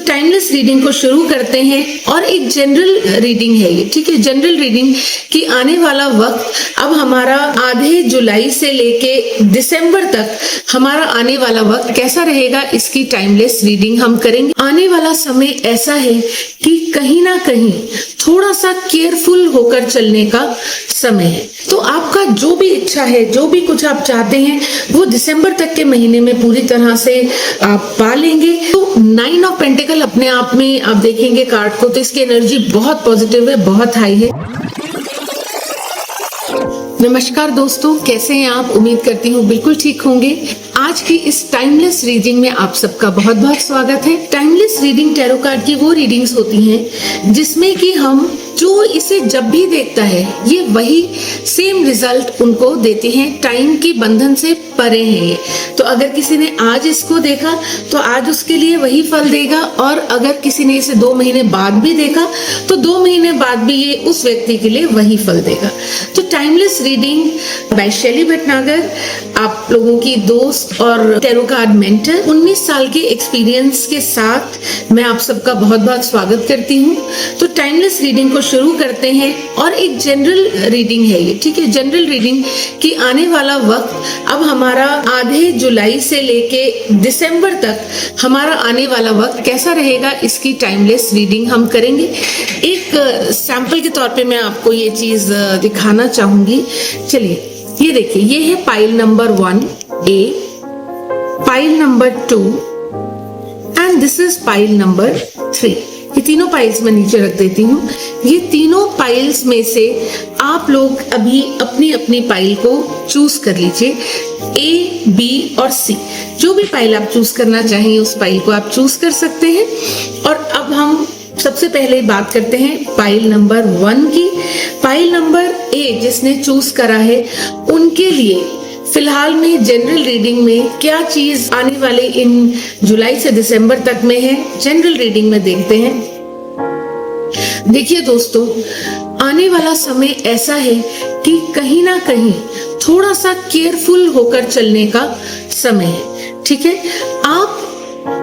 Timeless reading को शुरू करते हैं और एक जनरल रीडिंग है ये, ठीक है। जनरल रीडिंग कि आने वाला वक्त अब हमारा आधे जुलाई से लेके दिसंबर तक हमारा आने वाला वक्त कैसा रहेगा, इसकी टाइमलेस रीडिंग हम करेंगे। आने वाला समय ऐसा है कि कहीं ना कहीं थोड़ा सा केयरफुल होकर चलने का समय है। तो आपका जो भी इच्छा है, जो भी कुछ आप चाहते हैं, वो दिसंबर तक के महीने में पूरी तरह से आप पा लेंगे। तो 9 ऑफ पेंटिकल अपने आप में आप देखेंगे कार्ड को, तो इसकी एनर्जी बहुत पॉजिटिव है, बहुत हाई है। नमस्कार दोस्तों, कैसे हैं आप? उम्मीद करती हूँ बिल्कुल ठीक होंगे। आज की इस टाइमलेस रीडिंग में आप सबका बहुत बहुत स्वागत है। टाइमलेस रीडिंग टैरो कार्ड की वो रीडिंग्स होती हैं जिसमें कि हम जो इसे जब भी देखता है ये वही सेम रिजल्ट उनको देते हैं। टाइम की बंधन से परे है ये। तो अगर किसी ने आज इसको देखा तो आज उसके लिए वही फल देगा, और अगर किसी ने इसे 2 महीने बाद भी देखा तो 2 महीने बाद भी ये उस व्यक्ति के लिए वही फल देगा। तो टाइमलेस रीडिंग बाय शैली भटनागर, आप लोगों की दोस्त और टैरो कार्ड मेंटर, 19 साल के एक्सपीरियंस के साथ मैं आप सबका बहुत बहुत स्वागत करती हूँ। तो टाइमलेस रीडिंग को शुरू करते हैं और एक जनरल रीडिंग है ये, ठीक है। जनरल रीडिंग कि आने वाला वक्त अब हमारा आधे जुलाई से लेके दिसंबर तक हमारा आने वाला वक्त कैसा रहेगा, इसकी टाइमलेस रीडिंग हम करेंगे। एक सैंपल के तौर पे मैं आपको ये चीज दिखाना चाहूंगी। चलिए ये देखिए, ये है pile number 1A, pile number 2 and this is pile number 3। ये तीनों पाइल्स मैं नीचे रख देती हूँ। ये तीनों पाइल्स में से आप लोग अभी अपनी अपनी पाइल को चूज कर लीजिए, A, B और C। जो भी पाइल आप चूज करना चाहें उस पाइल को आप चूज कर सकते हैं। और अब हम सबसे पहले बात करते हैं पाइल नंबर 1 की। पाइल नंबर A जिसने चूज करा है उनके लिए फिलहाल में जनरल रीडिंग में क्या चीज आने वाले इन जुलाई से दिसंबर तक में है, जनरल रीडिंग में देखते हैं। देखिए दोस्तों, आने वाला समय ऐसा है कि कहीं ना कहीं थोड़ा सा केयरफुल होकर चलने का समय है, ठीक है। आप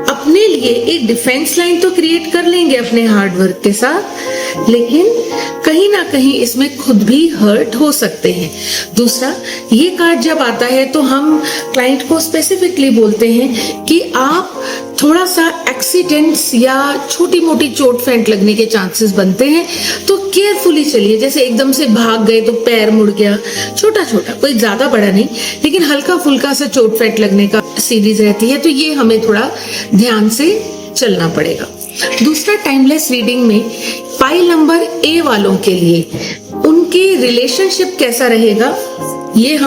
अपने लिए एक डिफेंस लाइन तो क्रिएट कर लेंगे अपने हार्ड वर्क के साथ, लेकिन कहीं ना कहीं इसमें खुद भी हर्ट हो सकते हैं। दूसरा, ये कार्ड जब आता है तो हम क्लाइंट को स्पेसिफिकली बोलते हैं कि आप थोड़ा सा एक्सीडेंट्स या छोटी मोटी चोट फेंट लगने के चांसेस बनते हैं, तो केयरफुली चलिए। जैसे एकदम से भाग गए तो पैर मुड़ गया, छोटा छोटा, कोई ज्यादा बड़ा नहीं, लेकिन हल्का फुल्का सा चोट फेंट लगने का सीरीज रहती है, तो ये हमें थोड़ा ध्यान से चलना पड़ेगा। दूसरा, टाइमलेस रीडिंग में पाइल नंबर A वालों के लिए उनके रिलेशनशिप कैसा रहेगा, ये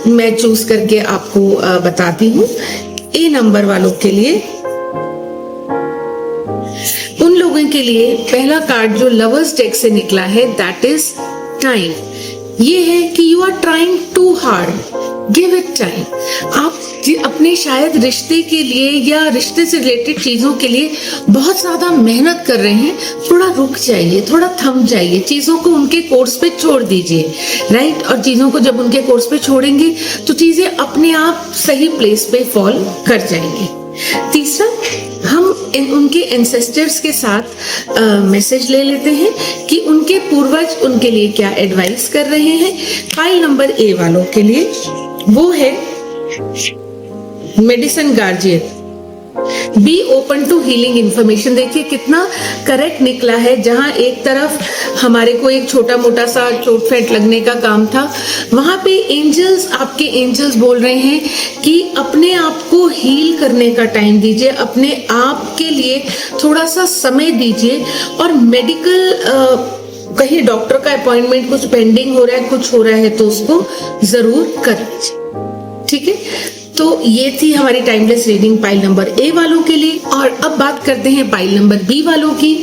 मैं चूज करके आपको बताती हूँ। A नंबर वालों के लिए, उन लोगों के लिए पहला कार्ड जो लवर्स डेक से निकला है, दैट इज टाइम। ये है कि you are trying too hard, give it time. आप अपने शायद रिश्ते के लिए या रिश्ते से रिलेटेड चीजों के लिए बहुत ज्यादा मेहनत कर रहे हैं, थोड़ा रुक जाइए, थोड़ा थम जाइए, चीजों को उनके कोर्स पे छोड़ दीजिए, राइट। और चीजों को जब उनके कोर्स पे छोड़ेंगे तो चीजें अपने आप सही प्लेस पे फॉल कर जाएंगी। तीसरा, हम उनके एंसेस्टर्स के साथ मैसेज ले लेते हैं कि उनके पूर्वज उनके लिए क्या एडवाइस कर रहे हैं। फाइल नंबर A वालों के लिए वो है medicine guardian, be open to healing information. देखिए कितना करेक्ट निकला है। जहां एक तरफ हमारे को एक छोटा मोटा सा चोट फेंट लगने का काम था, वहां पे एंजल्स, आपके एंजल्स बोल रहे हैं कि अपने आप को हील करने का टाइम दीजिए, अपने आप के लिए थोड़ा सा समय दीजिए। और मेडिकल कहीं डॉक्टर का अपॉइंटमेंट कुछ पेंडिंग हो रहा है, कुछ हो रहा है, तो उसको जरूर कर लीजिए, ठीक है। तो ये थी हमारी timeless reading pile number A वालों के लिए। और अब बात करते हैं पाइल नंबर B वालों की।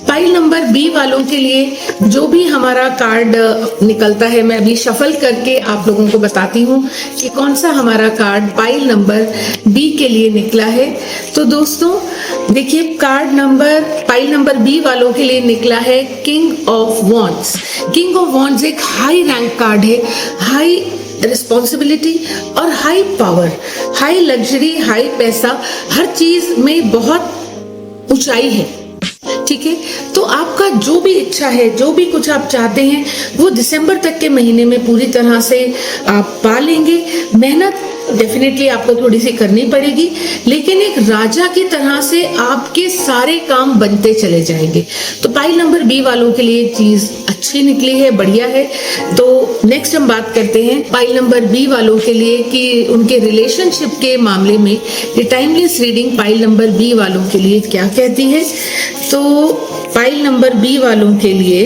पाइल नंबर B वालों के लिए जो भी हमारा कार्ड निकलता है, मैं अभी शफल करके आप लोगों को बताती हूँ कि कौन सा हमारा कार्ड पाइल नंबर B के लिए निकला है। तो दोस्तों देखिए, पाइल नंबर B वालों के लिए निकला है king of wands. King of wands एक हाई रैंक कार्ड है, हाई रिस्पॉन्सिबिलिटी और high power, high luxury, high पैसा, हर चीज में बहुत ऊंचाई है। ठीक है, तो आपका जो भी इच्छा है, जो भी कुछ आप चाहते हैं, वो दिसंबर तक के महीने में पूरी तरह से आप पा लेंगे। मेहनत डेफिनेटली आपको थोड़ी सी करनी पड़ेगी, लेकिन एक राजा की तरह से आपके सारे काम बनते चले जाएंगे। तो पाइल नंबर बी वालों के लिए चीज अच्छी निकली है, बढ़िया है। तो नेक्स्ट हम बात करते हैं पाइल नंबर बी वालों के लिए कि उनके रिलेशनशिप के मामले में ये timeless reading pile number B वालों के लिए क्या कहती है। तो पाइल नंबर बी वालों के लिए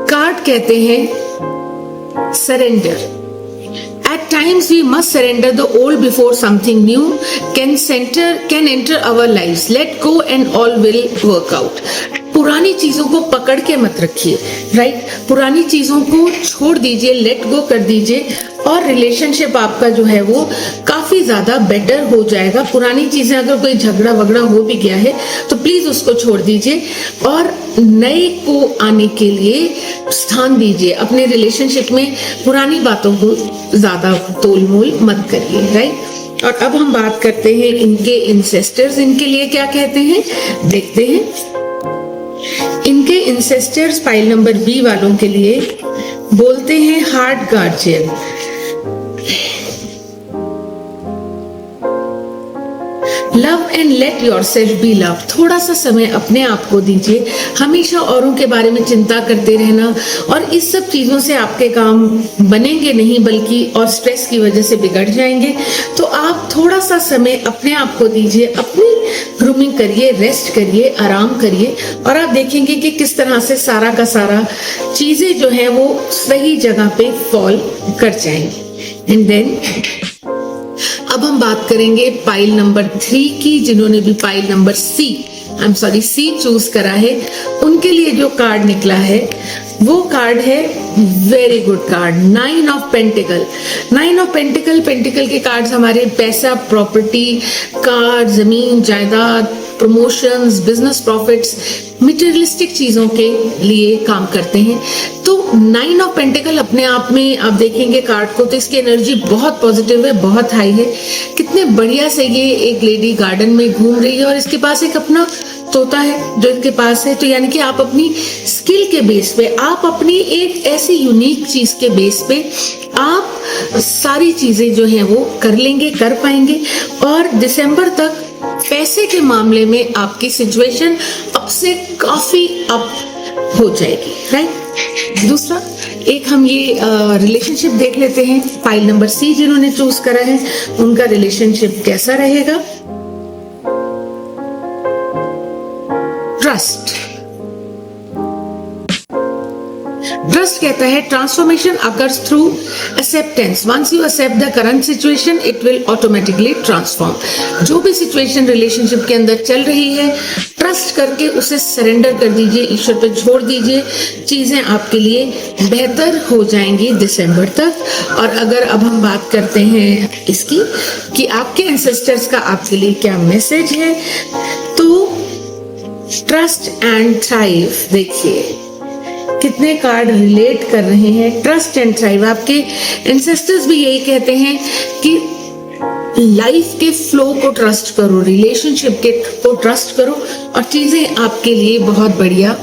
कार्ड कहते हैं surrender. At times we must surrender the old before something new can enter our lives. Let go and all will work out. पुरानी चीजों को पकड़ के मत रखिए, राइट? पुरानी चीजों को छोड़ दीजिए, लेट गो कर दीजिए, और रिलेशनशिप आपका जो है वो काफी ज्यादा बेटर हो जाएगा। पुरानी चीजें, अगर कोई झगड़ा वगड़ा हो भी गया है तो प्लीज उसको छोड़ दीजिए और नए को आने के लिए स्थान दीजिए। अपने रिलेशनशिप में पुरानी बातों को ज्यादा तोल मोल मत करिए, राइट? और अब हम बात करते हैं इनके इंसेस्टर्स, इनके लिए क्या कहते हैं, देखते हैं। इनके इंसेस्टर्स पाइल नंबर बी वालों के लिए बोलते हैं heart guardian. Love and let yourself B love. थोड़ा सा समय अपने आप को दीजिए। हमेशा औरों के बारे में चिंता करते रहना और इस सब चीजों से आपके काम बनेंगे नहीं, बल्कि और स्ट्रेस की वजह से बिगड़ जाएंगे। तो आप थोड़ा सा समय अपने आप को दीजिए, अपनी ग्रूमिंग करिए, रेस्ट करिए, आराम करिए, और आप देखेंगे कि किस तरह से सारा का सारा चीजें जो है वो सही जगह पे फॉल कर जाएंगी। एंड देन अब हम बात करेंगे पाइल नंबर 3 की, जिन्होंने भी पाइल नंबर सी चूज करा है। उनके लिए जो कार्ड निकला है वो कार्ड है very good card, 9 of pentacle. 9 of pentacle के कार्ड्स हमारे पैसा, प्रॉपर्टी, कार, जमीन, जायदाद, प्रमोशंस, बिजनेस प्रॉफिट्स, मटेरियलिस्टिक चीजों के लिए काम करते हैं। तो 9 ऑफ पेंटिकल अपने आप में आप देखेंगे कार्ड को तो इसकी एनर्जी बहुत पॉजिटिव है, बहुत हाई है। कितने बढ़िया से ये एक लेडी गार्डन में घूम रही है और इसके पास एक अपना तोता है जो इनके पास है। तो यानी कि आप अपनी स्किल के बेस पे, आप अपनी एक ऐसी यूनिक चीज के बेस पे आप सारी चीजें जो हैं वो कर लेंगे, कर पाएंगे, और दिसंबर तक पैसे के मामले में आपकी सिचुएशन अब से काफी अप हो जाएगी, राइट? दूसरा एक हम ये रिलेशनशिप देख लेते हैं। फाइल नंबर सी जिन्होंने चूज करा है उनका रिलेशनशिप कैसा रहेगा। ट्रस्ट कहता है transformation occurs through acceptance. Once you accept the current situation it will automatically transform. जो भी सिचुएशन रिलेशनशिप के अंदर चल रही है, ट्रस्ट करके उसे सरेंडर कर दीजिए, ईश्वर पे छोड़ दीजिए, चीजें आपके लिए बेहतर हो जाएंगी दिसंबर तक। और अगर अब हम बात करते हैं इसकी कि आपके एंसेस्टर्स का आपके लिए क्या मैसेज है, तो ट्रस्ट एंड थ्राइव। देखिए कितने कार्ड रिलेट कर रहे हैं। ट्रस्ट एंड थ्राइव, आपके एंसेस्टर्स भी यही कहते हैं कि लाइफ के फ्लो को ट्रस्ट करो, रिलेशनशिप के को ट्रस्ट करो, और चीजें आपके लिए बहुत बढ़िया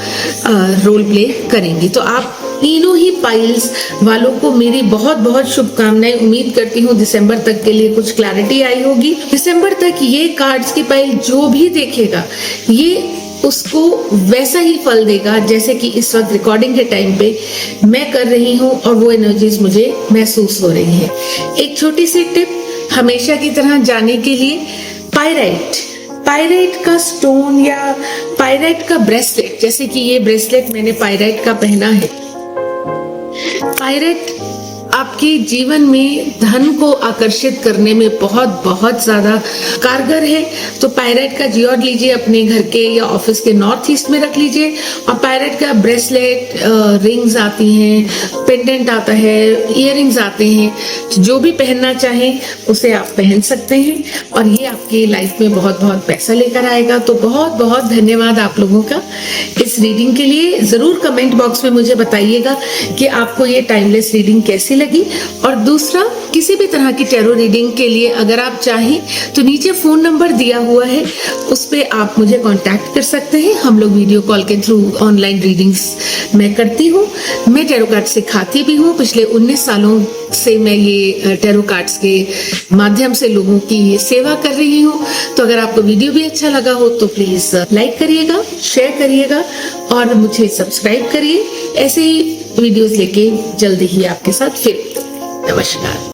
रोल प्ले करेंगी। तो आप तीनों ही पाइल्स वालों को मेरी बहुत बहुत शुभकामनाएं। उम्मीद करती हूँ दिसंबर तक के लिए कुछ क्लैरिटी आई होगी। दिसंबर तक ये कार्ड्स की पाइल जो भी देखेगा ये उसको वैसा ही फल देगा जैसे कि इस वक्त रिकॉर्डिंग के टाइम पे मैं कर रही हूँ, और वो एनर्जीज मुझे महसूस हो रही है। एक छोटी सी टिप हमेशा की तरह जाने के लिए, पायराइट का स्टोन या पायराइट का ब्रेसलेट, जैसे कि ये ब्रेसलेट मैंने पायराइट का पहना है। पायराइट आपके जीवन में धन को आकर्षित करने में बहुत बहुत ज्यादा कारगर है। तो पायराइट का जियोड लीजिए, अपने घर के या ऑफिस के नॉर्थ ईस्ट में रख लीजिए। और पायराइट का ब्रेसलेट, रिंग्स आती हैं, पेंडेंट आता है, इयररिंग्स आते हैं, जो भी पहनना चाहें उसे आप पहन सकते हैं, और ये आपकी लाइफ में बहुत बहुत पैसा लेकर आएगा। तो बहुत बहुत धन्यवाद आप लोगों का इस रीडिंग के लिए। जरूर कमेंट बॉक्स में मुझे बताइएगा कि आपको ये टाइमलेस रीडिंग कैसी लगी। लगी। और दूसरा, किसी भी तरह की टैरो रीडिंग के लिए अगर आप चाहें तो नीचे फ़ोन नंबर दिया हुआ है, उस पे आप मुझे कांटेक्ट कर सकते हैं। हम लोग वीडियो कॉल के थ्रू ऑनलाइन रीडिंग्स मैं करती हूँ। मैं टैरो कार्ड सिखाती भी हूँ। पिछले 19 सालों से मैं ये टैरो कार्ड्स के माध्यम से लोगों की सेवा कर रही हूँ। तो अगर आपको वीडियो भी अच्छा लगा हो तो प्लीज़ लाइक करिएगा, शेयर करिएगा और मुझे सब्सक्राइब करिए। ऐसे ही वीडियोस लेके जल्दी ही आपके साथ फिर। नमस्कार।